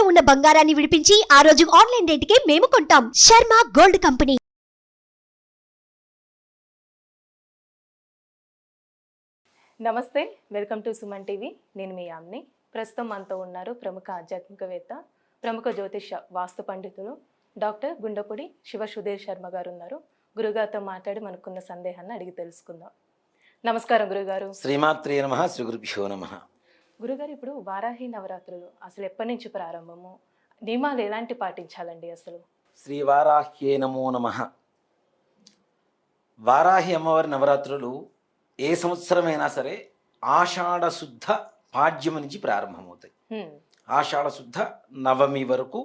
ఉన్న బంగారాన్ని విడిపించి ఆ రోజు ఆన్లైన్ రేటుకే మేము కొంటాం. Sharma gold company. నమస్తే, వెల్కమ్ టు సుమన్ టీవీ. నేను మీ యామ్ని. ప్రస్తుతం మనతో ఉన్నారు ప్రముఖ ఆధ్యాత్మికవేత్త, ప్రముఖ జ్యోతిష వాస్తు పండితులు డాక్టర్ గుండపూడి శివ సుధీర్ శర్మ గారు ఉన్నారు. గురుగారితో మాట్లాడి మనకున్న సందేహాన్ని అడిగి తెలుసుకుందాం. నమస్కారం గురుగారు. శ్రీమాత్రే నమః, శ్రీ గురుభ్యో నమః. గురుగారు, ఇప్పుడు వారాహి నవరాత్రులు అసలు ఎప్పటి నుంచి ప్రారంభము, నియమాలు ఎలాంటి పాటించాలండి అసలు? శ్రీ వారాహ్యే నమో నమః. వారాహి అమ్మవారి నవరాత్రులు ఏ సంవత్సరమైనా సరే ఆషాఢ శుద్ధ పాడ్యము నుంచి ప్రారంభమవుతాయి. ఆషాఢ శుద్ధ నవమి వరకు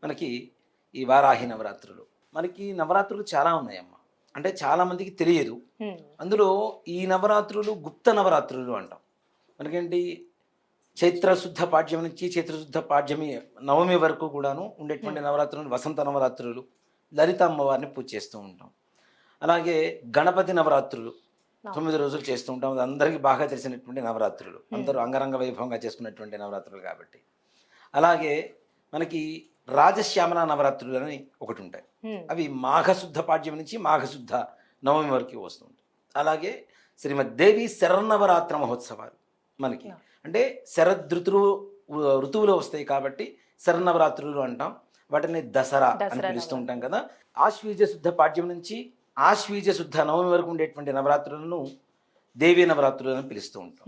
మనకి ఈ వారాహి నవరాత్రులు. మనకి నవరాత్రులు చాలా ఉన్నాయమ్మ, అంటే చాలా మందికి తెలియదు. అందులో ఈ నవరాత్రులు గుప్త నవరాత్రులు అంటాం. మనకేంటి, చైత్రశుద్ధ పాడ్యం నుంచి చైత్రశుద్ధ పాడ్యమి నవమి వరకు కూడాను ఉండేటువంటి నవరాత్రులు వసంత నవరాత్రులు, లలిత అమ్మవారిని పూజ చేస్తూ ఉంటాం. అలాగే గణపతి నవరాత్రులు 9 రోజులు చేస్తూ ఉంటాం. అది అందరికీ బాగా తెలిసినటువంటి నవరాత్రులు, అందరూ అంగరంగ వైభవంగా చేసుకున్నటువంటి నవరాత్రులు కాబట్టి. అలాగే మనకి రాజశ్యామల నవరాత్రులు అని ఒకటి ఉంటాయి. అవి మాఘశుద్ధ పాడ్యం నుంచి మాఘశుద్ధ నవమి వరకు వస్తుంటాయి. అలాగే శ్రీమద్దేవి శరన్నవరాత్ర మహోత్సవాలు మనకి, అంటే ఋతువులో వస్తాయి కాబట్టి శరన్నవరాత్రులు అంటాం. వాటిని దసరా అని పిలుస్తూ ఉంటాం కదా. ఆశ్వీజ శుద్ధ పాడ్యం నుంచి ఆశ్వీజ శుద్ధ నవమి వరకు ఉండేటువంటి నవరాత్రులను దేవీ నవరాత్రులు అని పిలుస్తూ ఉంటాం.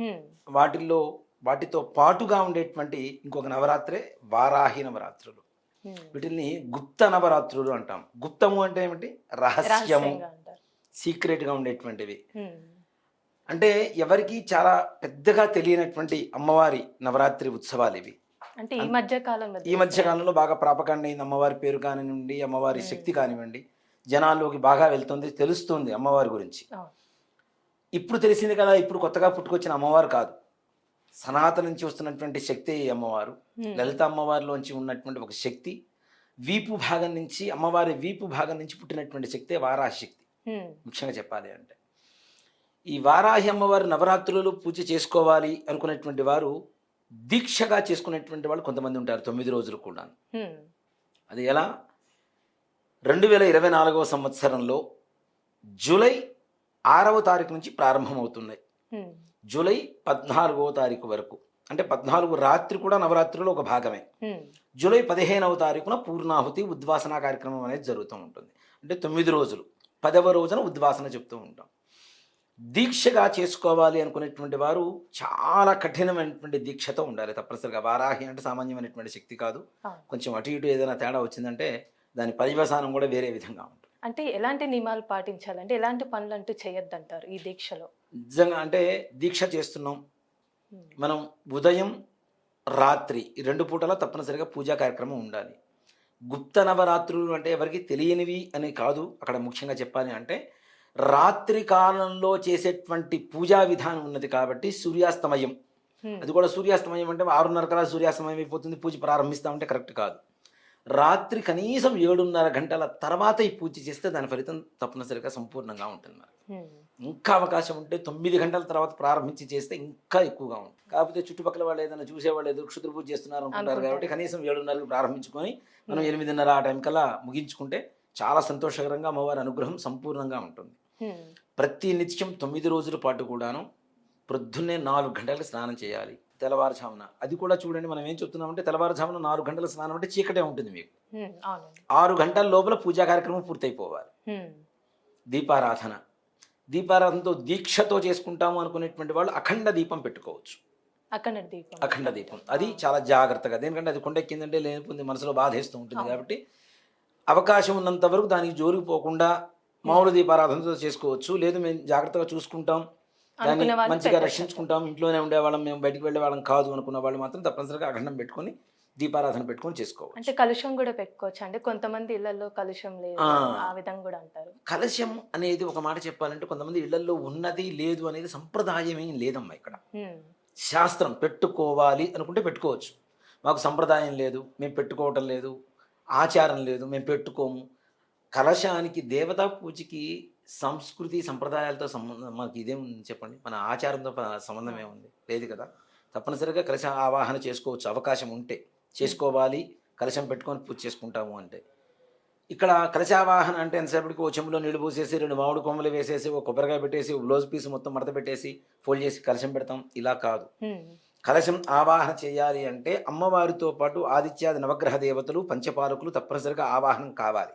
వాటితో పాటుగా ఉండేటువంటి ఇంకొక నవరాత్రే వారాహి నవరాత్రులు. వీటిని గుప్త నవరాత్రులు అంటాం. గుప్తము అంటే ఏమిటి, రహస్యము, సీక్రెట్గా ఉండేటువంటివి. అంటే ఎవరికి చాలా పెద్దగా తెలియనటువంటి అమ్మవారి నవరాత్రి ఉత్సవాలు ఇవి. అంటే ఈ మధ్య కాలంలో బాగా ప్రాపకాండ అయింది. అమ్మవారి పేరు కానివ్వండి, అమ్మవారి శక్తి కానివ్వండి, జనాల్లోకి బాగా వెళ్తుంది, తెలుస్తుంది అమ్మవారి గురించి. ఇప్పుడు తెలిసింది కదా, ఇప్పుడు కొత్తగా పుట్టుకొచ్చిన అమ్మవారు కాదు, సనాతన నుంచి వస్తున్నటువంటి శక్తి ఈ అమ్మవారు. లలిత అమ్మవారిలోంచి ఉన్నటువంటి ఒక శక్తి, వీపు భాగం నుంచి, అమ్మవారి వీపు భాగం నుంచి పుట్టినటువంటి శక్తి వారాహి శక్తి. ముఖ్యంగా చెప్పాలి అంటే ఈ వారాహి అమ్మవారి నవరాత్రులు పూజ చేసుకోవాలి అనుకునేటువంటి వారు దీక్షగా చేసుకునేటువంటి వాళ్ళు కొంతమంది ఉంటారు, 9 రోజులు కూడా. అది ఎలా, 2024వ సంవత్సరంలో జూలై 6వ తారీఖు నుంచి ప్రారంభమవుతున్నాయి. జూలై 14వ తారీఖు వరకు, అంటే 14 రాత్రి కూడా నవరాత్రులు ఒక భాగమే. జూలై 15వ తారీఖున పూర్ణాహుతి ఉద్వాసన కార్యక్రమం అనేది జరుగుతూ ఉంటుంది. అంటే 9 రోజులు, 10వ రోజున ఉద్వాసన చెప్తూ ఉంటాం. దీక్షగా చేసుకోవాలి అనుకునేటువంటి వారు చాలా కఠినమైనటువంటి దీక్షతో ఉండాలి తప్పనిసరిగా. వారాహి అంటే సామాన్యమైనటువంటి శక్తి కాదు. కొంచెం అటు ఇటు ఏదైనా తేడా వచ్చిందంటే దాని పర్యవసానం కూడా వేరే విధంగా ఉంటుంది. అంటే ఎలాంటి నియమాలు పాటించాలంటే, ఎలాంటి పనులు అంటూ చేయొద్దంటారు ఈ దీక్షలో? నిజంగా అంటే దీక్ష చేస్తున్నాం మనం, ఉదయం రాత్రి ఈ 2 పూటల తప్పనిసరిగా పూజా కార్యక్రమం ఉండాలి. గుప్త నవరాత్రులు అంటే ఎవరికి తెలియనివి అని కాదు. అక్కడ ముఖ్యంగా చెప్పాలి అంటే రాత్రి కాలంలో చేసేటువంటి పూజా విధానం ఉన్నది కాబట్టి సూర్యాస్తమయం, అది కూడా సూర్యాస్తమయం అంటే 6:30 కల్లా సూర్యాస్తమయం అయిపోతుంది, పూజ ప్రారంభిస్తామంటే కరెక్ట్ కాదు. రాత్రి కనీసం 7:30 గంటల తర్వాత ఈ పూజ చేస్తే దాని ఫలితం తప్పనిసరిగా సంపూర్ణంగా ఉంటుంది. మరి ఇంకా అవకాశం ఉంటే 9 గంటల తర్వాత ప్రారంభించి చేస్తే ఇంకా ఎక్కువగా ఉంటుంది. కాకపోతే చుట్టుపక్కల వాళ్ళు ఏదైనా చూసేవాళ్ళు ఏదో క్షుద్ర పూజ చేస్తున్నారు అనుకుంటారు కాబట్టి కనీసం 7:30కి ప్రారంభించుకొని మనం 8:30 ఆ టైం కల్లా ముగించుకుంటే చాలా సంతోషకరంగా అమ్మవారి అనుగ్రహం సంపూర్ణంగా ఉంటుంది. ప్రతి నిత్యం 9 రోజుల పాటు కూడాను ప్రొద్దున్నే 4 గంటలకు స్నానం చేయాలి తెల్లవారుజామున. అది కూడా చూడండి, మనం ఏం చెప్తున్నామంటే తెల్లవారుజామున 4 గంటల స్నానం అంటే చీకటే ఉంటుంది మీకు. 6 గంటల లోపల పూజా కార్యక్రమం పూర్తయిపోవాలి. దీపారాధనతో దీక్షతో చేసుకుంటాము అనుకునేటువంటి వాళ్ళు అఖండ దీపం పెట్టుకోవచ్చు. అఖండ దీపం అది చాలా జాగ్రత్తగా, ఎందుకంటే అది కొండెక్కిందంటే లేనిపోయింది మనసులో బాధేస్తూ ఉంటుంది కాబట్టి అవకాశం ఉన్నంత వరకు దానికి జోలికి పోకుండా మామూలు దీపారాధనతో చేసుకోవచ్చు. లేదు మేము జాగ్రత్తగా చూసుకుంటాం, దాన్ని మంచిగా రక్షించుకుంటాం, ఇంట్లోనే ఉండేవాళ్ళం, మేము బయటికి వెళ్ళే వాళ్ళం కాదు అనుకున్న వాళ్ళు మాత్రం తప్పనిసరిగా అఖండం పెట్టుకొని దీపారాధన పెట్టుకొని చేసుకోవచ్చు. అంటే కలుషం కూడా పెట్టుకోవచ్చు. అంటే కొంతమంది ఇళ్లలో కలుషం లేదు, ఆ విధంగా కూడా అంటారు. కలశం అనేది ఒక మాట చెప్పాలంటే కొంతమంది ఇళ్లలో ఉన్నది లేదు అనేది సంప్రదాయం ఏం లేదమ్మా. ఇక్కడ శాస్త్రం పెట్టుకోవాలి అనుకుంటే పెట్టుకోవచ్చు. మాకు సంప్రదాయం లేదు, మేము పెట్టుకోవటం లేదు, ఆచారం లేదు, మేము పెట్టుకోము. కలశానికి దేవతా పూజకి సంస్కృతి సంప్రదాయాలతో సంబంధం మనకి ఇదేం చెప్పండి, మన ఆచారంతో సంబంధం ఏముంది? లేదు కదా. తప్పనిసరిగా కలశ ఆవాహన చేసుకోవచ్చు అవకాశం ఉంటే. చేసుకోవాలి, కలశం పెట్టుకొని పూజ చేసుకుంటాము అంటే. ఇక్కడ కలశావాహన అంటే ఎంతసేపటికి ఓ చెంబులో నీళ్లు పోసేసి 2 మామిడి కొమ్మలు వేసేసి ఓ కొబ్బరికాయ పెట్టేసి ఓ బ్లౌజ్ పీస్ మొత్తం మడత పెట్టేసి ఫోల్డ్ చేసి కలశం పెడతాం, ఇలా కాదు. కలశం ఆవాహన చేయాలి అంటే అమ్మవారితో పాటు ఆదిత్యాది నవగ్రహ దేవతలు పంచపాలకులు తప్పనిసరిగా ఆవాహనం కావాలి.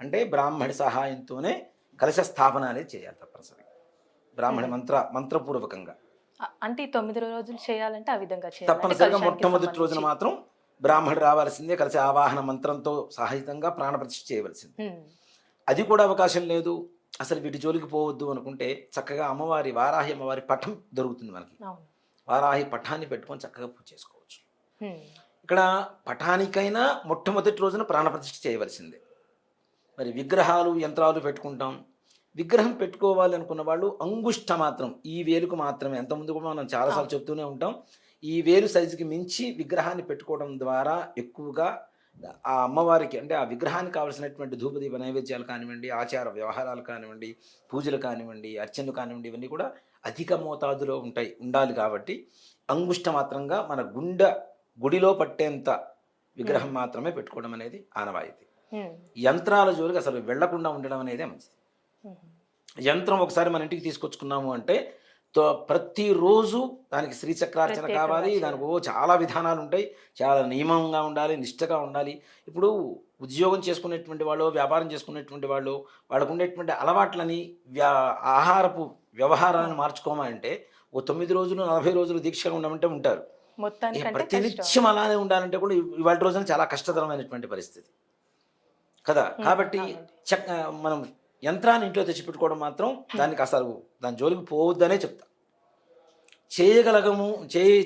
అంటే బ్రాహ్మడి సహాయంతోనే కలశ స్థాపన అనేది చేయాలి తప్పనిసరిగా, బ్రాహ్మణ మంత్రపూర్వకంగా. అంటే ఈ 9 రోజులు చేయాలంటే ఆ విధంగా చేయాలి. తప్పనిసరిగా మొట్టమొదటి రోజున మాత్రం బ్రాహ్మణుడు రావాల్సిందే, కలిసి ఆవాహన మంత్రంతో సహితంగా ప్రాణప్రతిష్ఠ చేయవలసింది. అది కూడా అవకాశం లేదు, అసలు వీటి జోలికి పోవద్దు అనుకుంటే చక్కగా అమ్మవారి వారాహి అమ్మవారి పఠం దొరుకుతుంది మనకి. వారాహి పఠాన్ని పెట్టుకొని చక్కగా పూజ చేసుకోవచ్చు. ఇక్కడ పఠానికైనా మొట్టమొదటి రోజున ప్రాణప్రతిష్ఠ చేయవలసిందే. మరి విగ్రహాలు యంత్రాలు పెట్టుకుంటాం, విగ్రహం పెట్టుకోవాలి అనుకున్న వాళ్ళు అంగుష్ట మాత్రం, ఈ వేలుకు మాత్రమే, అంతకుముందు కూడా మనం చాలాసార్లు చెప్తూనే ఉంటాం, ఈ వేలు సైజుకి మించి విగ్రహాన్ని పెట్టుకోవడం ద్వారా ఎక్కువగా ఆ అమ్మవారికి అంటే ఆ విగ్రహానికి కావాల్సినటువంటి ధూపదీప నైవేద్యాలు కానివ్వండి, ఆచార వ్యవహారాలు కానివ్వండి, పూజలు కానివ్వండి, అర్చనలు కానివ్వండి, ఇవన్నీ కూడా అధిక మోతాదులో ఉండాలి. కాబట్టి అంగుష్ట మాత్రంగా మన గుడిలో పట్టేంత విగ్రహం మాత్రమే పెట్టుకోవడం అనేది ఆనవాయితీ. యంత్రాల జోలికి అసలు వెళ్లకుండా ఉండడం అనేదే మంచిది. యంత్రం ఒకసారి మన ఇంటికి తీసుకొచ్చుకున్నాము అంటే ప్రతిరోజు దానికి శ్రీచక్రార్చన కావాలి, దానికి చాలా విధానాలు ఉంటాయి, చాలా నియమంగా ఉండాలి, నిష్ఠగా ఉండాలి. ఇప్పుడు ఉద్యోగం చేసుకునేటువంటి వాళ్ళు, వ్యాపారం చేసుకునేటువంటి వాళ్ళు, వాళ్ళకు ఉండేటువంటి అలవాట్లని ఆహారపు వ్యవహారాలను మార్చుకోమంటే ఓ 9 రోజులు 40 రోజులు దీక్షగా ఉండమంటే ఉంటారు. ప్రతినిత్యం అలానే ఉండాలంటే కూడా ఇవాళ రోజున చాలా కష్టతరమైనటువంటి పరిస్థితి కదా. కాబట్టి మనం యంత్రాన్ని ఇంట్లో తెచ్చిపెట్టుకోవడం మాత్రం దానికి అసలు దాని జోలికి పోవద్దనే చెప్తా.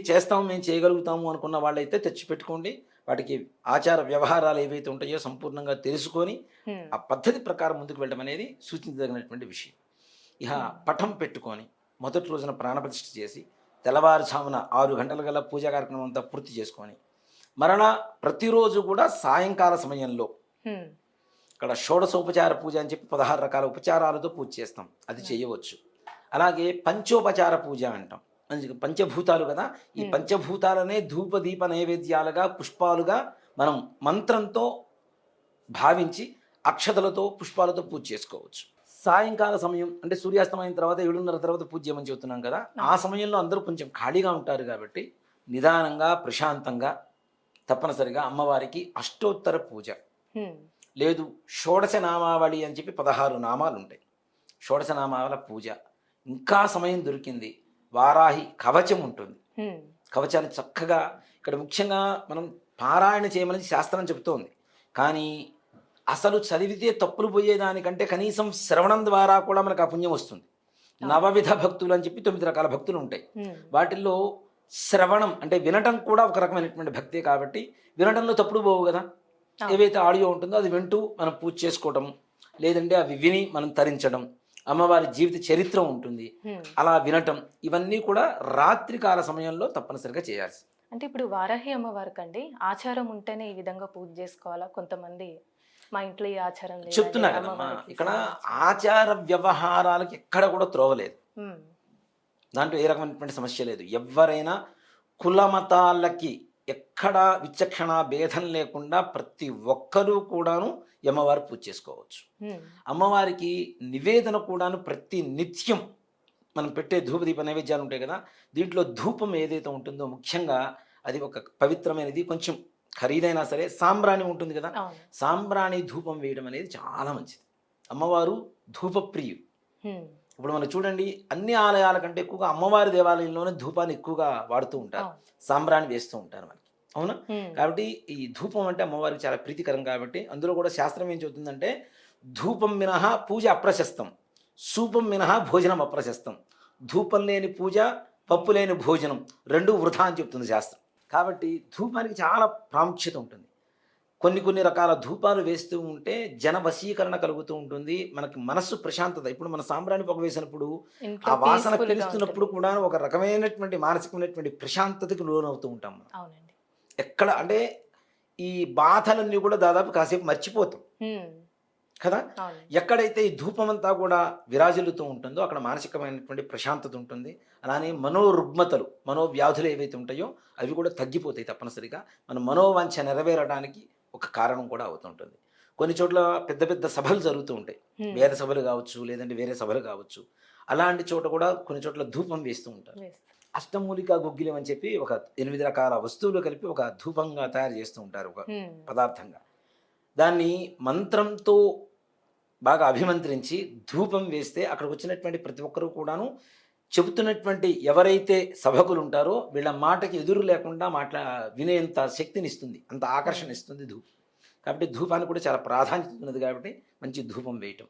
చేస్తాము మేము చేయగలుగుతాము అనుకున్న వాళ్ళైతే తెచ్చిపెట్టుకోండి, వాటికి ఆచార వ్యవహారాలు ఏవైతే ఉంటాయో సంపూర్ణంగా తెలుసుకొని ఆ పద్ధతి ప్రకారం ముందుకు వెళ్ళడం అనేది సూచించదగినటువంటి విషయం. ఇక పఠం పెట్టుకొని మొదటి రోజున ప్రాణప్రతిష్ఠ చేసి తెల్లవారుజామున 6 గంటల గల పూజా కార్యక్రమం అంతా పూర్తి చేసుకొని మరలా ప్రతిరోజు కూడా సాయంకాల సమయంలో ఇక్కడ షోడశోపచార పూజ అని చెప్పి 16 రకాల ఉపచారాలతో పూజ చేస్తాం, అది చేయవచ్చు. అలాగే పంచోపచార పూజ అంటాం, పంచభూతాలు కదా, ఈ పంచభూతాలనే ధూప దీప నైవేద్యాలుగా పుష్పాలుగా మనం మంత్రంతో భావించి అక్షతలతో పుష్పాలతో పూజ చేసుకోవచ్చు. సాయంకాల సమయం అంటే సూర్యాస్తమయం తర్వాత 7:30 తర్వాత పూజ చేయమని చెబుతున్నాం కదా, ఆ సమయంలో అందరూ కొంచెం ఖాళీగా ఉంటారు కాబట్టి నిదానంగా ప్రశాంతంగా తప్పనిసరిగా అమ్మవారికి అష్టోత్తర పూజ లేదు, షోడశ నామావళి అని చెప్పి 16 నామాలు ఉంటాయి, షోడశ నామాల పూజ. ఇంకా సమయం దొరికింది, వారాహి కవచం ఉంటుంది, కవచాన్ని చక్కగా ఇక్కడ ముఖ్యంగా మనం పారాయణ చేయమని శాస్త్రం చెబుతోంది. కానీ అసలు చదివితే తప్పులు పోయేదానికంటే కనీసం శ్రవణం ద్వారా కూడా మనకు ఆ పుణ్యం వస్తుంది. నవవిధ భక్తులు అని చెప్పి 9 రకాల భక్తులు ఉంటాయి, వాటిల్లో శ్రవణం అంటే వినటం కూడా ఒక రకమైనటువంటి భక్తే. కాబట్టి వినటంలో తప్పుడు పోవు కదా, ఏవైతే ఆడియో ఉంటుందో అది వింటూ మనం పూజ చేసుకోవటం, లేదంటే అవి విని మనం తరించడం, అమ్మవారి జీవిత చరిత్ర ఉంటుంది అలా వినటం, ఇవన్నీ కూడా రాత్రికాల సమయంలో తప్పనిసరిగా చేయాల్సి. అంటే ఇప్పుడు వారాహి అమ్మవారికి అండి ఆచారం ఉంటేనే ఈ విధంగా పూజ చేసుకోవాలా? కొంతమంది మా ఇంట్లో ఈ ఆచారం లేదు చెప్తున్నా కదమ్మా, ఇక్కడ ఆచార వ్యవహారాలకి ఎక్కడ కూడా త్రోవలేదు, దాంట్లో ఏ రకమైనటువంటి సమస్య లేదు. ఎవరైనా కులమతాలకి ఎక్కడ విచక్షణ భేదం లేకుండా ప్రతి ఒక్కరూ కూడాను అమ్మవారు పూజ చేసుకోవచ్చు. అమ్మవారికి నివేదన కూడాను ప్రతి నిత్యం మనం పెట్టే ధూపదీప నైవేద్యాలు ఉంటాయి కదా, దీంట్లో ధూపం ఏదైతే ఉంటుందో ముఖ్యంగా అది ఒక పవిత్రమైనది, కొంచెం ఖరీదైనా సరే సాంబ్రాణి ఉంటుంది కదా, సాంబ్రాణి ధూపం వేయడం అనేది చాలా మంచిది. అమ్మవారు ధూపప్రియుడు. ఇప్పుడు మనం చూడండి, అన్ని ఆలయాల కంటే ఎక్కువగా అమ్మవారి దేవాలయంలోనే ధూపాన్ని ఎక్కువగా వాడుతూ ఉంటారు, సాంబ్రాణి వేస్తూ ఉంటారు మనకి, అవునా? కాబట్టి ఈ ధూపం అంటే అమ్మవారికి చాలా ప్రీతికరం. కాబట్టి అందులో కూడా శాస్త్రం ఏం చెబుతుందంటే ధూపం మినహా పూజ అప్రశస్తం, సూపం మినహా భోజనం అప్రశస్తం, ధూపం లేని పూజ పప్పు లేని భోజనం రెండు వృధా అని చెప్తుంది శాస్త్రం. కాబట్టి ధూపానికి చాలా ప్రాముఖ్యత ఉంటుంది. కొన్ని రకాల ధూపాలు వేస్తూ ఉంటే జన వశీకరణ కలుగుతూ ఉంటుంది, మనకి మనస్సు ప్రశాంతత. ఇప్పుడు మన సాంబ్రాణి పొగ వేసినప్పుడు ఆ వాసన పీలుస్తున్నప్పుడు కూడా ఒక రకమైనటువంటి మానసికమైనటువంటి ప్రశాంతతకి లోనవుతూ ఉంటాం మనం. ఎక్కడ అంటే ఈ బాధలన్నీ కూడా దాదాపు కాసేపు మర్చిపోతాం. కదా. అవును. ఎక్కడైతే ఈ ధూపం అంతా కూడా విరాజిల్లుతూ ఉంటుందో అక్కడ మానసికమైనటువంటి ప్రశాంతత ఉంటుంది. అలానే మనోరుగ్మతలు, మనోవ్యాధులు ఏవైతే ఉంటాయో అవి కూడా తగ్గిపోతాయి తప్పనిసరిగా. మన మనోవాంఛ నెరవేరడానికి ఒక కారణం కూడా అవుతుంటుంది. కొన్ని చోట్ల పెద్ద పెద్ద సభలు జరుగుతూ ఉంటాయి. వేద సభలు కావచ్చు, లేదంటే వేరే సభలు కావచ్చు. అలాంటి చోట కూడా కొన్ని చోట్ల ధూపం వేస్తూ ఉంటారు. వేస్తారు. అష్టమూలికా గుగ్గిలం అని చెప్పి ఒక 8 రకాల వస్తువులు కలిపి ఒక ధూపంగా తయారు చేస్తూ ఉంటారు, ఒక పదార్థంగా. దాన్ని మంత్రంతో బాగా అభిమంత్రించి ధూపం వేస్తే అక్కడికి వచ్చినటువంటి ప్రతి ఒక్కరూ కూడాను చెబుతున్నటువంటి ఎవరైతే సభకులు ఉంటారో వీళ్ళ మాటకి ఎదురు లేకుండా వినేంత శక్తిని ఇస్తుంది, అంత ఆకర్షణ ఇస్తుంది ధూపం. కాబట్టి ధూపానికి కూడా చాలా ప్రాధాన్యత ఉన్నది కాబట్టి మంచి ధూపం వేయటం.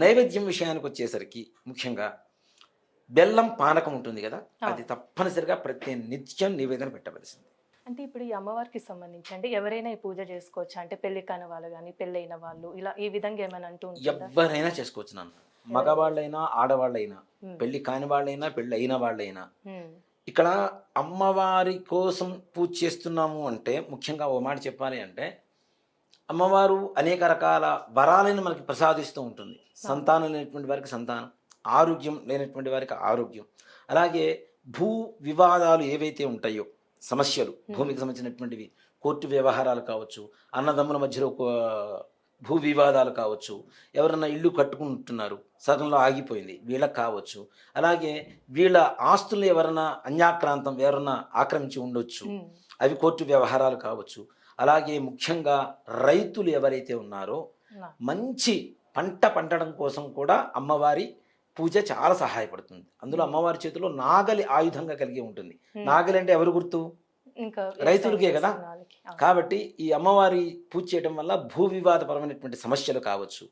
నైవేద్యం విషయానికి వచ్చేసరికి ముఖ్యంగా బెల్లం పానకం ఉంటుంది కదా, అది తప్పనిసరిగా ప్రతి నిత్యం నివేదన పెట్టవలసింది. అంటే ఇప్పుడు ఈ అమ్మవారికి సంబంధించి అంటే ఎవరైనా ఈ పూజ చేసుకోవచ్చా? అంటే పెళ్లి కాని వాళ్ళు కానీ పెళ్ళైన వాళ్ళు ఇలా ఈ విధంగా ఏమైనా అంటూ ఉంటుందా? ఎవరైనా చేసుకోవచ్చు నాన్న, మగవాళ్ళైనా ఆడవాళ్ళైనా, పెళ్లి కాని వాళ్ళైనా పెళ్ళి అయిన వాళ్ళైనా. ఇక్కడ అమ్మవారి కోసం పూజ చేస్తున్నాము అంటే ముఖ్యంగా ఓ మాట చెప్పాలి అంటే, అమ్మవారు అనేక రకాల వరాలను మనకి ప్రసాదిస్తూ ఉంటుంది. సంతానం లేనటువంటి వారికి సంతానం, ఆరోగ్యం లేనటువంటి వారికి ఆరోగ్యం, అలాగే భూ వివాదాలు ఏవైతే ఉంటాయో సమస్యలు, భూమికి సంబంధించినటువంటివి, కోర్టు వ్యవహారాలు కావచ్చు, అన్నదమ్ముల మధ్యలో భూ వివాదాలు కావచ్చు, ఎవరన్నా ఇల్లు కట్టుకుంటున్నారు సగంలో ఆగిపోయింది వీళ్ళకి కావచ్చు, అలాగే వీళ్ళ ఆస్తులు ఎవరన్నా అన్యాక్రాంతం ఎవరన్నా ఆక్రమించి ఉండొచ్చు, అవి కోర్టు వ్యవహారాలు కావచ్చు. అలాగే ముఖ్యంగా రైతులు ఎవరైతే ఉన్నారో మంచి పంట పండడం కోసం కూడా అమ్మవారి పూజ చాలా సహాయపడుతుంది. అందులో అమ్మవారి చేతిలో నాగలి ఆయుధంగా కలిగి ఉంటుంది. నాగలి అంటే ఎవరు గుర్తు? ఇంకా రైతులకే కదా. కాబట్టి ఈ అమ్మవారి పూజ చేయడం వల్ల భూ వివాదపరమైనటువంటి సమస్యలు కావచ్చు,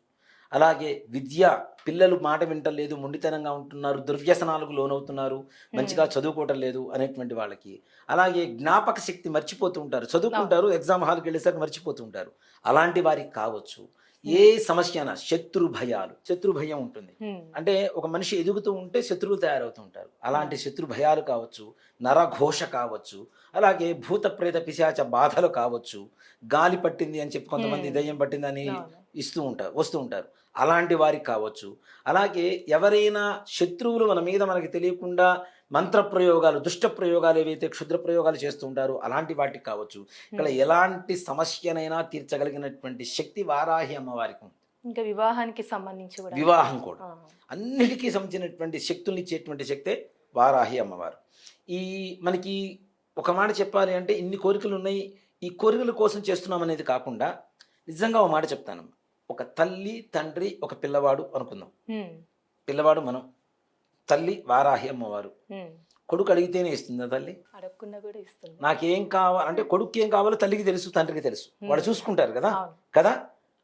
అలాగే విద్య, పిల్లలు మాట వింటలేదు, మొండితనంగా ఉంటున్నారు, దుర్వ్యసనాలకు లోనవుతున్నారు, మంచిగా చదువుకోవటం లేదు అనేటువంటి వాళ్ళకి, అలాగే జ్ఞాపక శక్తి మర్చిపోతూ ఉంటారు, చదువుకుంటారు ఎగ్జామ్ హాల్కి వెళ్ళేసరికి మర్చిపోతూ ఉంటారు, అలాంటి వారికి కావచ్చు. ఏ సమస్య అయినా శత్రు భయాలు, శత్రు భయం ఉంటుంది అంటే ఒక మనిషి ఎదుగుతూ ఉంటే శత్రువులు తయారవుతూ ఉంటారు, అలాంటి శత్రు భయాలు కావచ్చు, నరఘోష కావచ్చు, అలాగే భూత ప్రేత పిశాచ బాధలు కావచ్చు, గాలి పట్టింది అని చెప్పి కొంతమంది దయ్యం పట్టిందని వస్తూ ఉంటారు, అలాంటి వారికి కావచ్చు. అలాగే ఎవరైనా శత్రువులు మన మీద మనకి తెలియకుండా మంత్ర ప్రయోగాలు, దుష్ట ప్రయోగాలు ఏవైతే క్షుద్ర ప్రయోగాలు చేస్తూ ఉంటారో అలాంటి వాటికి కావచ్చు. ఇక్కడ ఎలాంటి సమస్యనైనా తీర్చగలిగినటువంటి శక్తి వారాహి అమ్మవారికి ఉంది. ఇంకా వివాహానికి సంబంధించి కూడా, వివాహం కూడా అన్నిటికీ సంబంధించినటువంటి శక్తుల్ని ఇచ్చేటువంటి శక్తే వారాహి అమ్మవారు. ఈ మనకి ఒక మాట చెప్పాలి అంటే ఇన్ని కోరికలు ఉన్నాయి, ఈ కోరికల కోసం చేస్తున్నాం అనేది కాకుండా నిజంగా ఒక మాట చెప్తాను. ఒక తల్లి, తండ్రి, ఒక పిల్లవాడు అనుకుందాం. పిల్లవాడు మనం, తల్లి వారాహి అమ్మవారు. కొడుకు అడిగితేనే ఇస్తుందా తల్లి? అడగకుండా కూడా ఇస్తుంది. నాకేం కావాలి అంటే కొడుకు ఏం కావాలో తల్లికి తెలుసు, తండ్రికి తెలుసు, వాళ్ళు చూసుకుంటారు కదా కదా.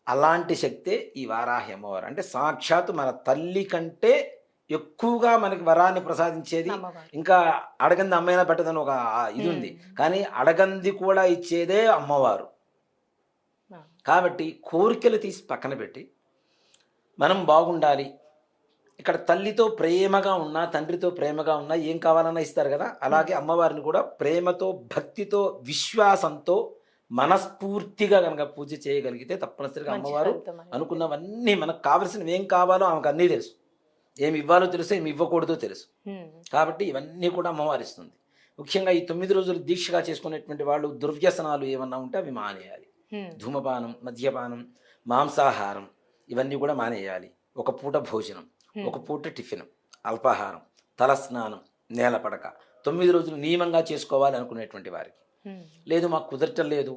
అలాంటి శక్తే ఈ వారాహి అమ్మవారు. అంటే సాక్షాత్తు మన తల్లి కంటే ఎక్కువగా మనకి వరాన్ని ప్రసాదించేది. ఇంకా అడగంది అమ్మైనా పెట్టదని ఒక ఇది ఉంది, కానీ అడగంది కూడా ఇచ్చేదే అమ్మవారు. కాబట్టి కోరికలు తీసి పక్కన పెట్టి మనం బాగుండాలి. ఇక్కడ తల్లితో ప్రేమగా ఉన్నా, తండ్రితో ప్రేమగా ఉన్నా ఏం కావాలన్నా ఇస్తారు కదా. అలాగే అమ్మవారిని కూడా ప్రేమతో, భక్తితో, విశ్వాసంతో, మనస్ఫూర్తిగా కనుక పూజ చేయగలిగితే తప్పనిసరిగా అమ్మవారు అనుకున్నవన్నీ, మనకు కావలసినవి ఏం కావాలో ఆమెకు అన్నీ తెలుసు, ఏమి ఇవ్వాలో తెలుసు, ఏమి ఇవ్వకూడదో తెలుసు. కాబట్టి ఇవన్నీ కూడా అమ్మవారు ఇస్తుంది. ముఖ్యంగా ఈ 9 రోజులు దీక్షగా చేసుకునేటువంటి వాళ్ళు దుర్వ్యసనాలు ఏమన్నా ఉంటే అవి మానేయాలి. ధూమపానం, మద్యపానం, మాంసాహారం ఇవన్నీ కూడా మానేయాలి. ఒక పూట భోజనం, ఒక పూట టిఫిన్, అల్పాహారం, తలస్నానం, నేలపడక 9 రోజులు నియమంగా చేసుకోవాలి అనుకునేటువంటి వారికి. లేదు మాకు కుదరటం లేదు,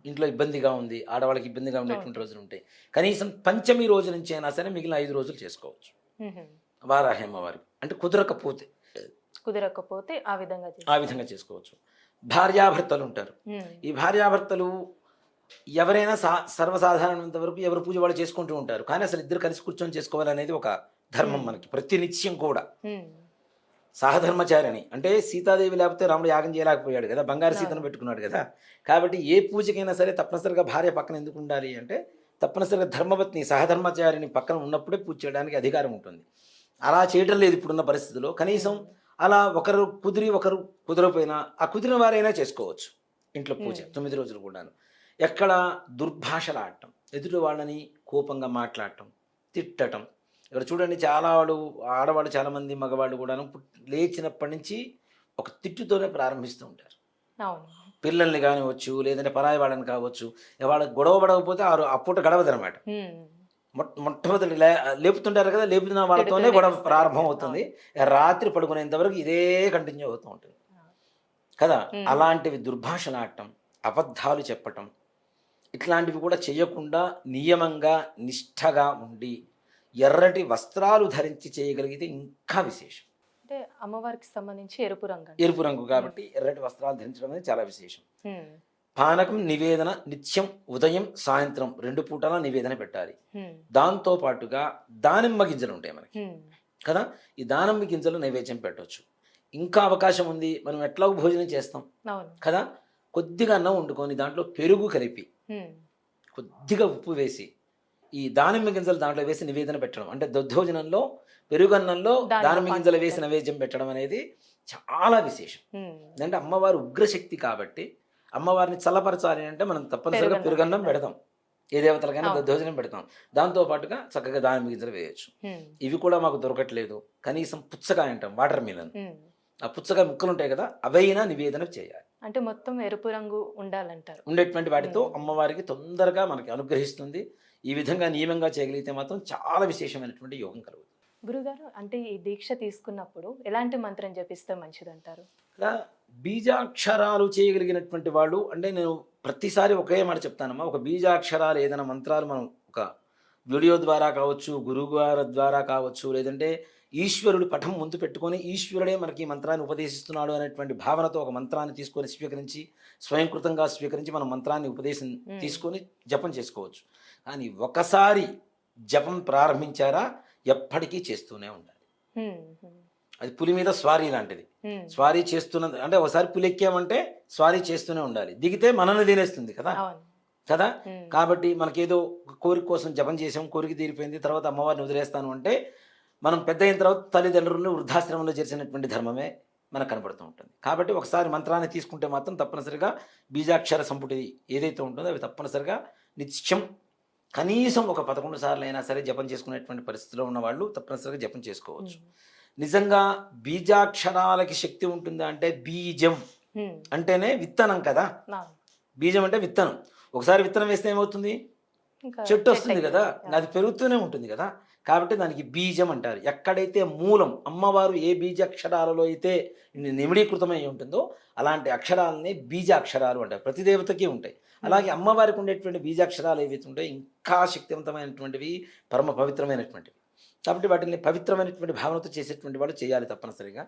ఇంట్లో ఇబ్బందిగా ఉంది, ఆడవాళ్ళకి ఇబ్బందిగా ఉండేటువంటి రోజులు ఉంటాయి, కనీసం పంచమి రోజు నుంచి అయినా సరే మిగిలిన 5 రోజులు చేసుకోవచ్చు వారాహి అమ్మవారికి. అంటే కుదరకపోతే ఆ విధంగా చేసుకోవచ్చు. భార్యాభర్తలు ఉంటారు. ఈ భార్యాభర్తలు ఎవరైనా సర్వసాధారణంత వరకు ఎవరు పూజ వాళ్ళు చేసుకుంటూ ఉంటారు, కానీ అసలు ఇద్దరు కలిసి కూర్చొని చేసుకోవాలనేది ఒక ధర్మం మనకి ప్రతినిత్యం కూడా. సహధర్మచారిణి అంటే సీతాదేవి లేకపోతే రాముడు యాగం చేయలేకపోయాడు కదా, బంగారు సీతను పెట్టుకున్నాడు కదా. కాబట్టి ఏ పూజకైనా సరే తప్పనిసరిగా భార్య పక్కన ఎందుకు ఉండాలి అంటే తప్పనిసరిగా ధర్మపత్ని, సహధర్మచారిని పక్కన ఉన్నప్పుడే పూజ చేయడానికి అధికారం ఉంటుంది. అలా చేయడం లేదు ఇప్పుడున్న పరిస్థితుల్లో. కనీసం అలా ఒకరు కుదిరి ఒకరు కుదరపోయినా ఆ కుదిరిన వారైనా చేసుకోవచ్చు ఇంట్లో పూజ 9 రోజులు కూడాను. ఎక్కడ దుర్భాషలాడటం, ఎదుటి వాళ్ళని కోపంగా మాట్లాడటం, తిట్టటం. ఇక్కడ చూడండి చాలా ఆడవాళ్ళు చాలామంది మగవాళ్ళు కూడాను లేచినప్పటి నుంచి ఒక తిట్టుతోనే ప్రారంభిస్తూ ఉంటారు. అవును. పిల్లల్ని కానివచ్చు, లేదంటే పరాయి వాళ్ళని కావచ్చు. వాళ్ళకి గొడవ పడకపోతే ఆ పూట గడవదనమాట. మొట్టమొదటి లేపుతుంటారు కదా, లేపుతున్న వాళ్ళతోనే గొడవ ప్రారంభం అవుతుంది. రాత్రి పడుకునేంత వరకు ఇదే కంటిన్యూ అవుతూ ఉంటుంది కదా. అలాంటివి దుర్భాషలాడటం, అబద్ధాలు చెప్పటం, ఇట్లాంటివి కూడా చేయకుండా నియమంగా నిష్ఠగా ఉండి ఎర్రటి వస్త్రాలు ధరించి చేయగలిగితే ఇంకా విశేషం. అంటే అమ్మవారికి సంబంధించి ఎరుపు రంగు. ఎరుపు రంగు కాబట్టి ఎర్రటి వస్త్రాలు ధరించడం అనేది చాలా విశేషం. పానకం నివేదన నిత్యం ఉదయం సాయంత్రం 2 పూటల నివేదన పెట్టాలి. దాంతో పాటుగా దానిమ్మ గింజలు ఉంటాయి మనకి కదా, ఈ దానిమ్మ గింజలు నైవేద్యం పెట్టవచ్చు. ఇంకా అవకాశం ఉంది, మనం ఎట్లా భోజనం చేస్తాం కదా, కొద్దిగా అన్నం వండుకొని దాంట్లో పెరుగు కలిపి కొద్దిగా ఉప్పు వేసి ఈ దానిమ్మ గింజలు దాంట్లో వేసి నివేదన పెట్టడం, అంటే దద్దోజనంలో పెరుగన్నంలో దానిమ్మ గింజలు వేసి నైవేద్యం పెట్టడం అనేది చాలా విశేషం. అంటే అమ్మవారు ఉగ్రశక్తి కాబట్టి అమ్మవారిని చల్లపరచాలి అంటే మనం తప్పనిసరిగా పెరుగన్నం పెడతాం, ఏ దేవతలకైనా దద్దోజనం పెడతాం. దాంతో పాటుగా చక్కగా దానిమ్మ గింజలు వేయచ్చు. ఇవి కూడా మాకు దొరకట్లేదు, కనీసం పుచ్చకాయ అంటాం, వాటర్ మిలన్, ఆ పుచ్చకాయ ముక్కలు ఉంటాయి కదా, అవైనా నివేదన చేయాలి. అంటే మొత్తం ఎరుపు రంగు ఉండాలంటారు. ఉండేటువంటి వాటితో అమ్మవారికి తొందరగా మనకి అనుగ్రహిస్తుంది. ఈ విధంగా నియమంగా చేయగలిగితే మాత్రం చాలా విశేషమైనటువంటి యోగం కలుగుతుంది. గురుగారు, అంటే ఈ దీక్ష తీసుకున్నప్పుడు ఎలాంటి మంత్రం జపిస్తే మంచిదంటారు? ఇలా బీజాక్షరాలు చేయగలిగినటువంటి వాళ్ళు, అంటే నేను ప్రతిసారి ఒకే మాట చెప్తానమ్మా, ఒక బీజాక్షరాలు ఏదైనా మంత్రాలు మనం ఒక వీడియో ద్వారా కావచ్చు, గురువు గారి ద్వారా కావచ్చు, లేదంటే ఈశ్వరుడు పటం ముందు పెట్టుకొని ఈశ్వరుడే మనకి ఈ మంత్రాన్ని ఉపదేశిస్తున్నాడు అనేటువంటి భావనతో ఒక మంత్రాన్ని తీసుకొని స్వీకరించి స్వయంకృతంగా స్వీకరించి మనం మంత్రాన్ని ఉపదేశం తీసుకొని జపం చేసుకోవచ్చు. కానీ ఒకసారి జపం ప్రారంభించారా ఎప్పటికీ చేస్తూనే ఉండాలి. అది పులి మీద స్వారీ లాంటిది. స్వారీ చేస్తున్నది అంటే ఒకసారి పులి ఎక్కామంటే స్వారీ చేస్తూనే ఉండాలి. దిగితే మనల్ని తినేస్తుంది కదా కదా. కాబట్టి మనకేదో కోరిక కోసం జపం చేసాం, కోరిక తీరిపోయింది, తర్వాత అమ్మవారిని వదిలేస్తాను అంటే మనం పెద్ద అయిన తర్వాత తల్లిదండ్రులను వృద్ధాశ్రమంలో చేర్చినటువంటి ధర్మమే మనకు కనబడుతూ ఉంటుంది. కాబట్టి ఒకసారి మంత్రాన్ని తీసుకుంటే మాత్రం తప్పనిసరిగా బీజాక్షర సంపుటి ఏదైతే ఉంటుందో అవి తప్పనిసరిగా నిత్యం కనీసం ఒక 11 సార్లు అయినా సరే జపం చేసుకునేటువంటి పరిస్థితిలో ఉన్న వాళ్ళు తప్పనిసరిగా జపం చేసుకోవచ్చు. నిజంగా బీజాక్షరాలకి శక్తి ఉంటుందా అంటే, బీజం అంటేనే విత్తనం కదా. బీజం అంటే విత్తనం. ఒకసారి విత్తనం వేస్తే ఏమవుతుంది, చెట్టు వస్తుంది కదా, అది పెరుగుతూనే ఉంటుంది కదా. కాబట్టి దానికి బీజం అంటారు. ఎక్కడైతే మూలం అమ్మవారు ఏ బీజాక్షరాలలో అయితే నిమిడీకృతమై ఉంటుందో అలాంటి అక్షరాలని బీజాక్షరాలు అంటారు. ప్రతి దేవతకి ఉంటాయి. అలాగే అమ్మవారికి ఉండేటువంటి బీజాక్షరాలు ఏవైతే ఉంటాయో ఇంకా శక్తివంతమైనటువంటివి, పరమ పవిత్రమైనటువంటివి. కాబట్టి వాటిని పవిత్రమైనటువంటి భావనతో చేసేటువంటి వాళ్ళు చేయాలి తప్పనిసరిగా.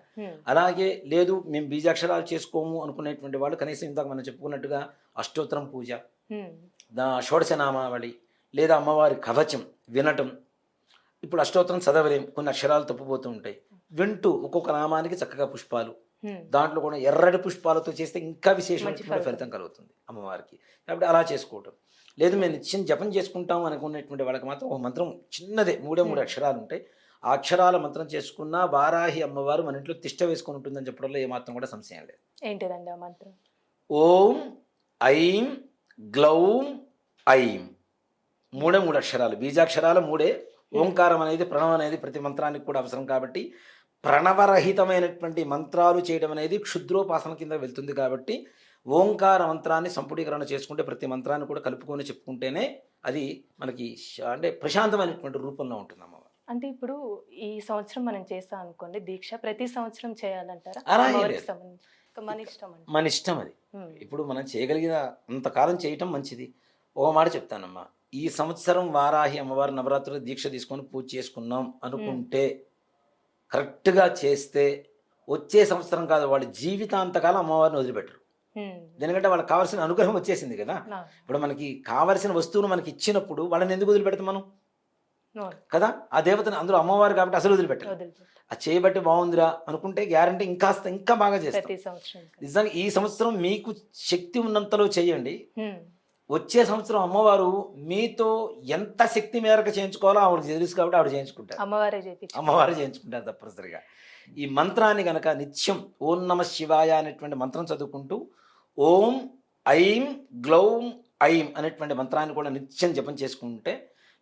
అలాగే లేదు మేము బీజాక్షరాలు చేసుకోము అనుకునేటువంటి వాళ్ళు కనీసం ఇందాక మనం చెప్పుకున్నట్టుగా అష్టోత్తరం పూజ, షోడశనామావళి లేదా అమ్మవారి కవచం వినటం. ఇప్పుడు అష్టోత్తరం చదవలేం, కొన్ని అక్షరాలు తప్పిపోతూ ఉంటాయి. వింటూ ఒక్కొక్క నామానికి చక్కగా పుష్పాలు, దాంట్లో కూడా ఎర్రటి పుష్పాలతో చేస్తే ఇంకా విశేషమైనటువంటి ఫలితం కలుగుతుంది అమ్మవారికి. కాబట్టి అలా చేసుకోవటం. లేదు మేము నిత్యం జపం చేసుకుంటాం అనుకునేటువంటి వాళ్ళకి మాత్రం ఒక మంత్రం చిన్నదే 3 అక్షరాలు ఉంటాయి. ఆ అక్షరాల మంత్రం చేసుకున్న వారాహి అమ్మవారు మన ఇంట్లో తిష్ట వేసుకొని ఉంటుందని చెప్పడంలో ఏమాత్రం కూడా సంశయం లేదు. ఏంటిదండి ఆ మంత్రం? ఓం ఐం గ్లౌం ఐం. 3 అక్షరాలు, బీజాక్షరాలు 3. ఓంకారం అనేది, ప్రణవం అనేది ప్రతి మంత్రానికి కూడా అవసరం. కాబట్టి ప్రణవరహితమైనటువంటి మంత్రాలు చేయడం అనేది క్షుద్రోపాసన కింద వెళ్తుంది. కాబట్టి ఓంకార మంత్రాన్ని సంపుటీకరణ చేసుకుంటే ప్రతి మంత్రాన్ని కూడా కలుపుకొని చెప్పుకుంటేనే అది మనకి అంటే ప్రశాంతమైనటువంటి రూపంలో ఉంటుంది అమ్మవారు. అంటే ఇప్పుడు ఈ సంవత్సరం మనం చేస్తాం అనుకోండి దీక్ష, ప్రతి సంవత్సరం చేయాలంటారా? మన ఇష్టం అది. ఇప్పుడు మనం చేయగలిగిన అంతకాలం చేయటం మంచిది. ఒక మాట చెప్తానమ్మా, ఈ సంవత్సరం వారాహి అమ్మవారి నవరాత్రులు దీక్ష తీసుకొని పూజ చేసుకున్నాం అనుకుంటే కరెక్ట్గా చేస్తే వచ్చే సంవత్సరం కాదు, వాళ్ళ జీవితాంతకాలం అమ్మవారిని వదిలిపెట్టరు. ఎందుకంటే వాళ్ళకి కావాల్సిన అనుగ్రహం వచ్చేసింది కదా. ఇప్పుడు మనకి కావలసిన వస్తువును మనకి ఇచ్చినప్పుడు వాళ్ళని ఎందుకు వదిలిపెడతాం మనం కదా. ఆ దేవతని అందులో అమ్మవారు కాబట్టి అసలు వదిలిపెట్టారు. ఆ చేయబట్టి బాగుందిరా అనుకుంటే గ్యారంటీ ఇంకా బాగా చేస్తాం. నిజంగా ఈ సంవత్సరం మీకు శక్తి ఉన్నంతలో చేయండి. వచ్చే సంవత్సరం అమ్మవారు మీతో ఎంత శక్తి మేరకు చేయించుకోవాలో ఆవిడ తెలుసు కాబట్టి ఆవిడ చేయించుకుంటారు. అమ్మవారే చేయించుకుంటారు తప్పనిసరిగా. ఈ మంత్రాన్ని కనుక నిత్యం ఓం నమ శివాయ అనేటువంటి మంత్రం చదువుకుంటూ ఓం ఐం గ్లౌం ఐం అనేటువంటి మంత్రాన్ని కూడా నిత్యం జపం చేసుకుంటే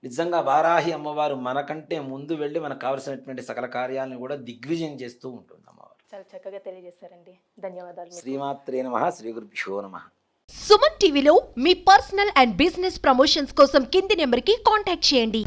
నిజంగా వారాహి అమ్మవారు మనకంటే ముందు వెళ్ళి మనకు కావలసినటువంటి సకల కార్యాలను కూడా దిగ్విజయం చేస్తూ ఉంటుంది అమ్మవారు. చాలా చక్కగా తెలియజేశారండి. ధన్యవాదాలు మీకు. శ్రీమాత్రే నమః. శ్రీ గురుభ్యో నమః. సుమన్ టీవీలో మీ పర్సనల్ అండ్ బిజినెస్ ప్రమోషన్స్ కోసం కింది నెంబర్కి కాంటాక్ట్ చేయండి.